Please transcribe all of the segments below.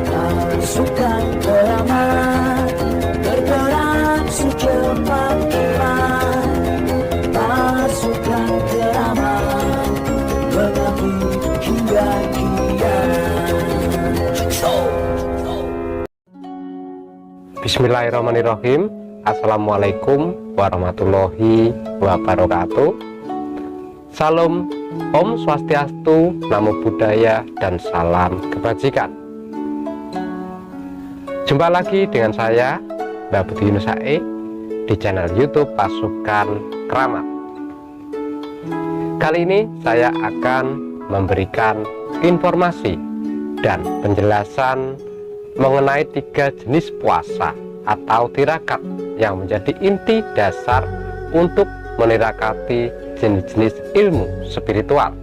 Pasukan keramat bergerak secepat kilat. Pasukan keramat mengabdi hingga kiamat. Bismillahirrahmanirrahim. Assalamualaikum warahmatullahi wabarakatuh. Salam, Om Swastiastu, Namo Buddhaya, dan salam kebajikan. Jumpa lagi dengan saya, Mbak Budi Nusae, di channel YouTube Pasukan Keramat. Kali ini saya akan memberikan informasi dan penjelasan mengenai 3 jenis puasa atau tirakat yang menjadi inti dasar untuk menirakati jenis-jenis ilmu spiritual.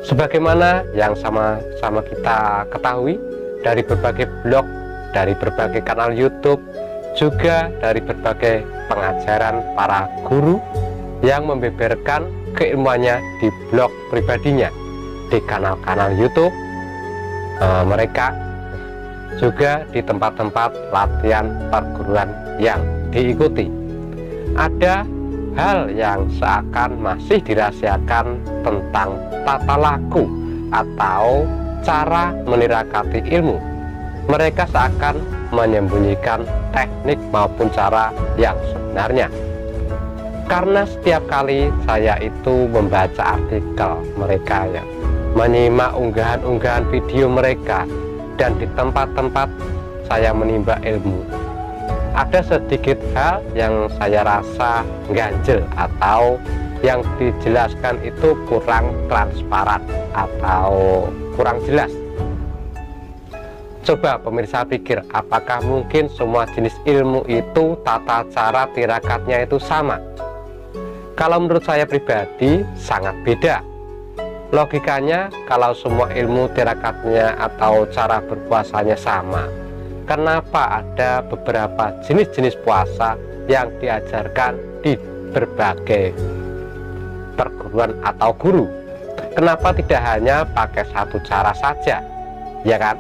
Sebagaimana yang sama-sama kita ketahui dari berbagai blog, dari berbagai kanal YouTube, juga dari berbagai pengajaran para guru yang membeberkan keilmuannya di blog pribadinya, di kanal-kanal YouTube mereka, juga di tempat-tempat latihan perguruan yang diikuti. Ada hal yang seakan masih dirahasiakan tentang tata laku atau cara menirakati ilmu. Mereka seakan menyembunyikan teknik maupun cara yang sebenarnya. Karena setiap kali saya itu membaca artikel mereka, ya, menyimak unggahan-unggahan video mereka, dan di tempat-tempat saya menimba ilmu, ada sedikit hal yang saya rasa ganjel atau yang dijelaskan itu kurang transparan atau kurang jelas. Coba pemirsa pikir, apakah mungkin semua jenis ilmu itu tata cara tirakatnya itu sama? Kalau menurut saya pribadi sangat beda. Logikanya, kalau semua ilmu tirakatnya atau cara berpuasanya sama, kenapa ada beberapa jenis-jenis puasa yang diajarkan di berbagai perguruan atau guru? Kenapa tidak hanya pakai satu cara saja, ya kan?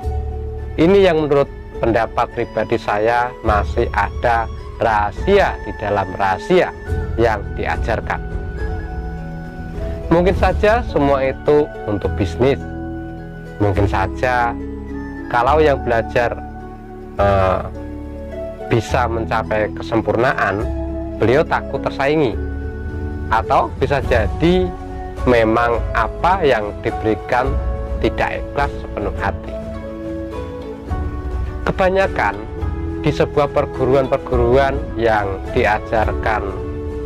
Ini yang menurut pendapat pribadi saya masih ada rahasia di dalam rahasia yang diajarkan. Mungkin saja semua itu untuk bisnis. Mungkin saja kalau yang belajar bisa mencapai kesempurnaan, beliau takut tersaingi. Atau bisa jadi memang apa yang diberikan tidak ikhlas sepenuh hati. Kebanyakan di sebuah perguruan-perguruan yang diajarkan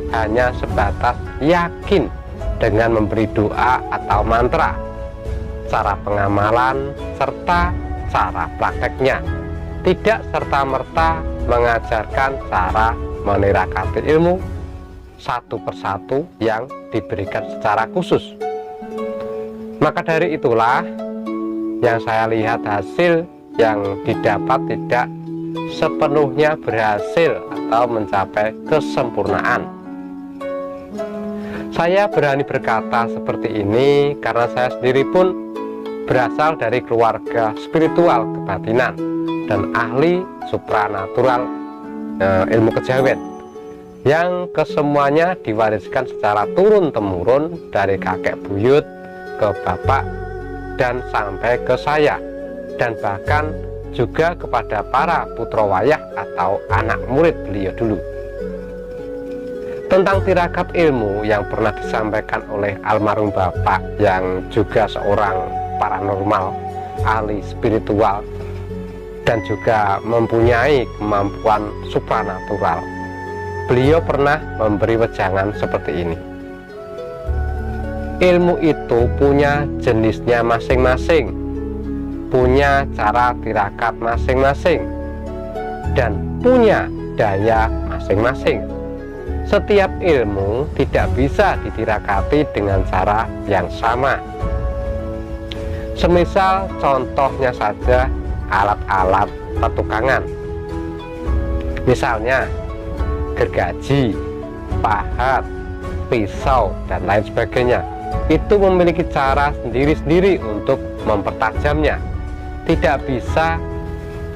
hanya sebatas yakin dengan memberi doa atau mantra, cara pengamalan, serta cara prakteknya, tidak serta-merta mengajarkan cara menirakati ilmu satu persatu yang diberikan secara khusus. Maka dari itulah yang saya lihat hasil yang didapat tidak sepenuhnya berhasil atau mencapai kesempurnaan. Saya berani berkata seperti ini karena saya sendiri pun berasal dari keluarga spiritual kebatinan dan ahli supranatural ilmu kejawen, yang kesemuanya diwariskan secara turun-temurun dari kakek buyut ke bapak dan sampai ke saya, dan bahkan juga kepada para putra wayah atau anak murid beliau dulu. Tentang tirakat ilmu yang pernah disampaikan oleh almarhum bapak yang juga seorang paranormal, ahli spiritual, dan juga mempunyai kemampuan supranatural, beliau pernah memberi wejangan seperti ini. Ilmu itu punya jenisnya masing-masing, punya cara tirakat masing-masing, dan punya daya masing-masing. Setiap ilmu tidak bisa ditirakati dengan cara yang sama. Semisal contohnya saja alat-alat petukangan. Misalnya gergaji, pahat, pisau, dan lain sebagainya. Itu memiliki cara sendiri-sendiri untuk mempertajamnya. Tidak bisa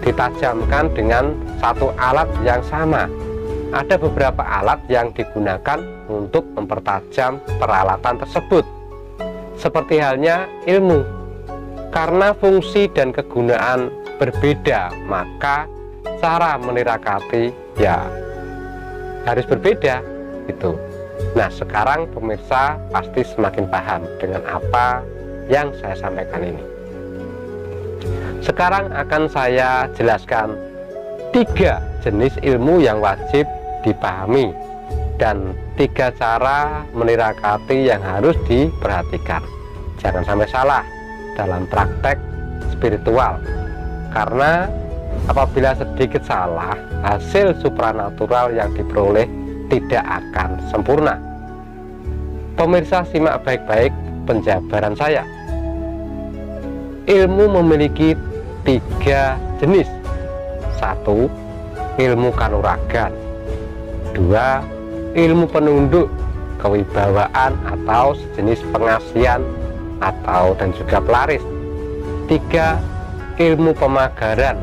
ditajamkan dengan satu alat yang sama. Ada beberapa alat yang digunakan untuk mempertajam peralatan tersebut. Seperti halnya ilmu. Karena fungsi dan kegunaan berbeda, maka cara menirakati ya harus berbeda gitu. Nah, sekarang pemirsa pasti semakin paham dengan apa yang saya sampaikan ini. Sekarang akan saya jelaskan 3 jenis ilmu yang wajib dipahami dan 3 cara menirakati yang harus diperhatikan. Jangan sampai salah dalam praktek spiritual, karena apabila sedikit salah, hasil supranatural yang diperoleh tidak akan sempurna. Pemirsa, simak baik-baik penjabaran saya. Ilmu memiliki 3 jenis. 1. Ilmu kanuragan. 2. Ilmu penunduk, kewibawaan atau sejenis pengasihan atau dan juga pelaris. 3. Ilmu pemagaran,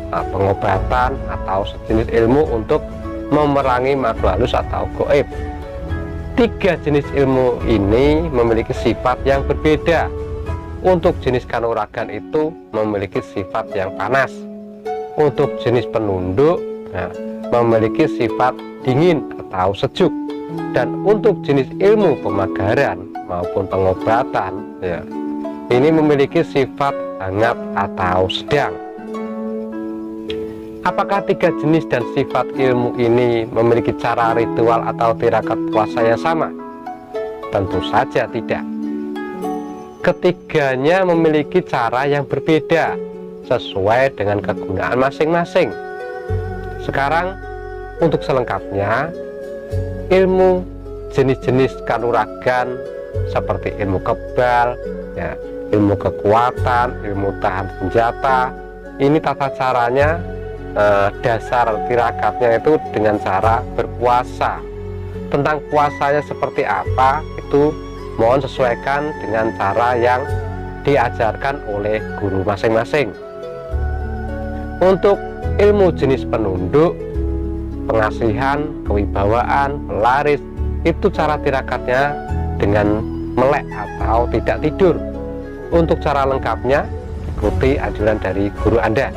pengobatan atau sejenis ilmu untuk memerangi makhluk halus atau gaib. 3 jenis ilmu ini memiliki sifat yang berbeda. Untuk jenis kanuragan itu memiliki sifat yang panas. Untuk jenis penunduk memiliki sifat dingin atau sejuk. Dan untuk jenis ilmu pemagaran maupun pengobatan ini memiliki sifat hangat atau sedang. Apakah 3 jenis dan sifat ilmu ini memiliki cara ritual atau tirakat puasa yang sama? Tentu saja tidak. Ketiganya memiliki cara yang berbeda sesuai dengan kegunaan masing-masing. Sekarang untuk selengkapnya, ilmu jenis-jenis kanuragan seperti ilmu kebal, ilmu kekuatan, ilmu tahan senjata, ini tata caranya, dasar tirakatnya itu dengan cara berpuasa. Tentang puasanya seperti apa itu mohon sesuaikan dengan cara yang diajarkan oleh guru masing-masing. Untuk ilmu jenis penunduk, pengasihan, kewibawaan, pelaris, itu cara tirakatnya dengan melek atau tidak tidur. Untuk cara lengkapnya ikuti anjuran dari guru Anda.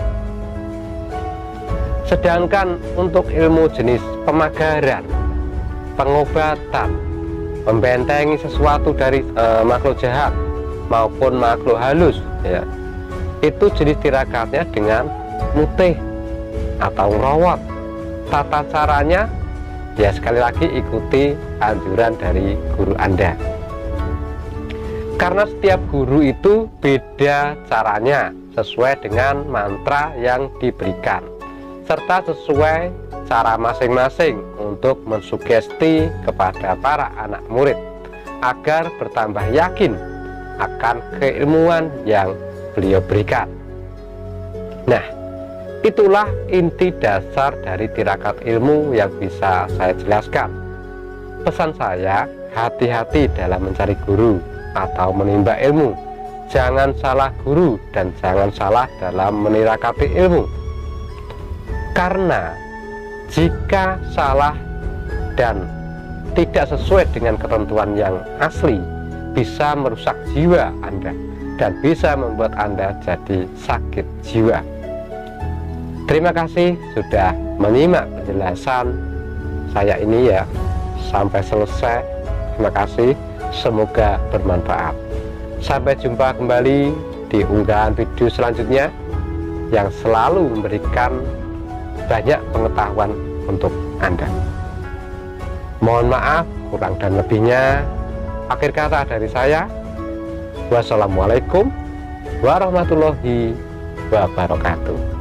Sedangkan untuk ilmu jenis pemagaran, pengobatan, membentengi sesuatu dari makhluk jahat maupun makhluk halus, itu jenis tirakatnya dengan mutih atau rawat. Tata caranya sekali lagi ikuti anjuran dari guru Anda. Karena setiap guru itu beda caranya sesuai dengan mantra yang diberikan, serta sesuai cara masing-masing untuk mensugesti kepada para anak murid agar bertambah yakin akan keilmuan yang beliau berikan. Nah, itulah inti dasar dari tirakat ilmu yang bisa saya jelaskan. Pesan saya, hati-hati dalam mencari guru atau menimba ilmu. Jangan salah guru dan jangan salah dalam menirakati ilmu. Karena jika salah dan tidak sesuai dengan ketentuan yang asli, bisa merusak jiwa Anda dan bisa membuat Anda jadi sakit jiwa. Terima kasih sudah menyimak penjelasan saya ini sampai selesai. Terima kasih, semoga bermanfaat. Sampai jumpa kembali di unggahan video selanjutnya yang selalu memberikan banyak pengetahuan untuk Anda. Mohon maaf kurang dan lebihnya. Akhir kata dari saya, wassalamualaikum warahmatullahi wabarakatuh.